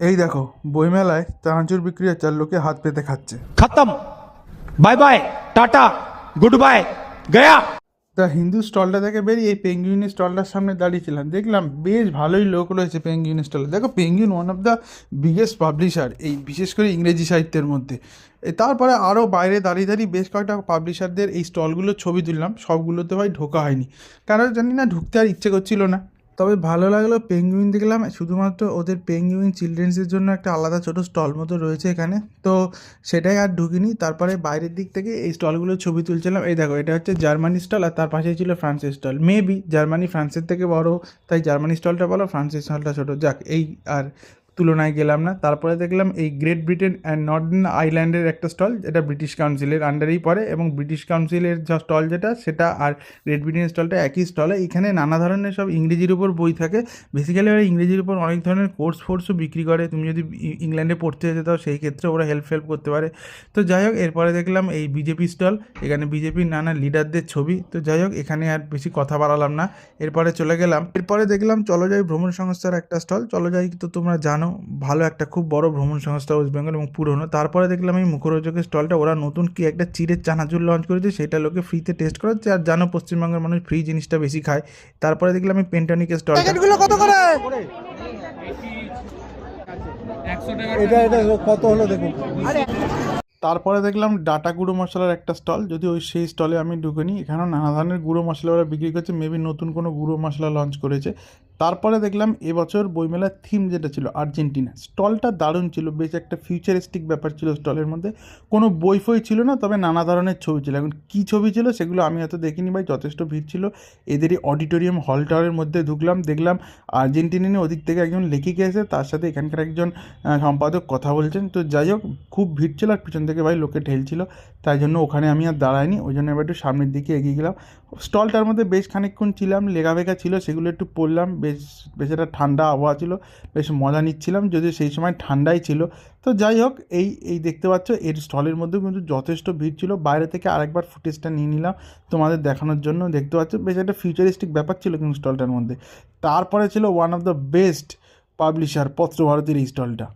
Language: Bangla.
এই দেখো, বইমেলায় চানাচুর বিক্রি হচ্ছে আর লোকে হাত পেতে খাচ্ছে। खत्म। Bye bye tata good bye गया। তা হিন্দু স্টলটা থেকে বেরিয়ে এই পেঙ্গুইন স্টলটার সামনে দাঁড়িয়েছিলাম, দেখলাম বেশ ভালোই লোক রয়েছে পেঙ্গুইন স্টলে। দেখো, penguin one of the biggest publisher এই বিশেষ করে ইংরেজি সাহিত্যের মধ্যে। তারপরে আরও বাইরে দাঁড়িয়ে দাঁড়িয়ে বেশ কয়েকটা পাবলিশারদের এই স্টলগুলোর ছবি তুললাম, সবগুলোতে ভাই ঢোকা হয়নি, কারণ জানি না ঢুকতে আর ইচ্ছে করছিল না। তবে ভালো লাগলো, পেঙ্গুইন দেখলাম, শুধুমাত্র ওদের পেঙ্গুইন চিলড্রেন্সের জন্য একটা আলাদা ছোটো স্টল মতো রয়েছে এখানে, তো সেটাই আর ঢুকিনি। তারপরে বাইরের দিক থেকে এই স্টলগুলোর ছবি তুলছিলাম। এই দেখো, এটা হচ্ছে জার্মানি স্টল আর তার পাশেই ছিল ফ্রান্সের স্টল। মেবি জার্মানি ফ্রান্সের থেকে বড়, তাই জার্মানি স্টলটা বলো, ফ্রান্সের স্টলটা ছোটো। যাক, এই আর তুলনায় গেলাম না। তারপরে দেখলাম এই গ্রেট ব্রিটেন অ্যান্ড নর্দার্ন আইল্যান্ডের একটা স্টল, যেটা ব্রিটিশ কাউন্সিলের আন্ডারেই পড়ে, এবং ব্রিটিশ কাউন্সিলের যা স্টল যেটা সেটা আর গ্রেট ব্রিটেন স্টলটা একই স্টলে। এখানে নানা ধরনের সব ইংরেজির উপর বই থাকে। বেসিক্যালি ওরা ইংরেজির উপর অনেক ধরনের কোর্সও বিক্রি করে। তুমি যদি ইংল্যান্ডে পড়তে যেতে চাও সেই ক্ষেত্রে ওরা হেল্প করতে পারে। তো যাই হোক, এরপরে দেখলাম এই বিজেপি স্টল, এখানে বিজেপির নানা লিডারদের ছবি। তো যাই হোক, এখানে আর বেশি কথা বাড়ালাম না, এরপরে চলে গেলাম। এরপরে দেখলাম চলো যাই ভ্রমণ সংস্থার একটা স্টল। চলো যাই তো তোমরা জানো, ভালো একটা খুব বড় ভ্রমণ সংস্থা ওয়েস্ট বেঙ্গল এবং পুরনো। তারপরে দেখলাম এই মুখরোচকের স্টলটা, ওরা নতুন কি একটা চিড়ের চানাচুর লঞ্চ করেছে, সেটা লোকে ফ্রিতে টেস্ট করাচ্ছে। আর জানো, পশ্চিমবঙ্গের মানুষ ফ্রি জিনিসটা বেশি খায়। তারপরে দেখলাম এই পেন্টানিকের স্টলটা। কত করে? এটা এটা কত হলো দেখুন। তারপরে দেখলাম ডাটা গুঁড়ো মশলার একটা স্টল, যদি সেই স্টলে আমি ঢুকিনি। এখানেও নানা ধরনের গুঁড়ো মশলা ওরা বিক্রি করছে, মেবি নতুন কোনো গুঁড়ো মশলা লঞ্চ করেছে। তারপরে দেখলাম এবছর বইমেলার থিম যেটা ছিল আর্জেন্টিনা, স্টলটা দারুণ ছিল, বেশ একটা ফিউচারিস্টিক ব্যাপার ছিল স্টলের মধ্যে। কোনো বই ফই ছিল না, তবে নানা ধরনের ছবি ছিল। এখন কী ছবি ছিল সেগুলো আমি হয়তো দেখিনি ভাই, যথেষ্ট ভিড় ছিল। এদেরই অডিটোরিয়াম হলটারের মধ্যে ঢুকলাম, দেখলাম আর্জেন্টিনা নিয়ে ওদিক থেকে একজন লেখিকা এসে তার সাথে এখানকার একজন সম্পাদক কথা বলছেন। তো যাই হোক, খুব ভিড় ছিল আর পিছন থেকে ভাই লোকে ঠেলছিল, তাই জন্য ওখানে আমি আর দাঁড়াইনি, ওই জন্য এবার একটু সামনের দিকে এগিয়ে গেলাম। স্টলটার মধ্যে বেশ খানিকক্ষণ ছিলাম, লেখাবেখা ছিল সেগুলো একটু পড়লাম। বেশ বেশ একটা ঠান্ডা আবহাওয়া ছিল, বেশ মজা নিচ্ছিলাম, যদিও সেই সময় ঠান্ডাই ছিল। তো যাই হোক, এই দেখতে পাচ্ছ এর স্টলের মধ্যেও কিন্তু যথেষ্ট ভিড় ছিল। বাইরে থেকে আরেকবার ফুটেজটা নিয়ে নিলাম তোমাদের দেখানোর জন্য। দেখতে পাচ্ছ বেশ একটা ফিউচারিস্টিক ব্যাপার ছিল কিন্তু স্টলটার মধ্যে। তারপরে ছিল one of the best publisher পত্রভারতীর এই স্টলটা।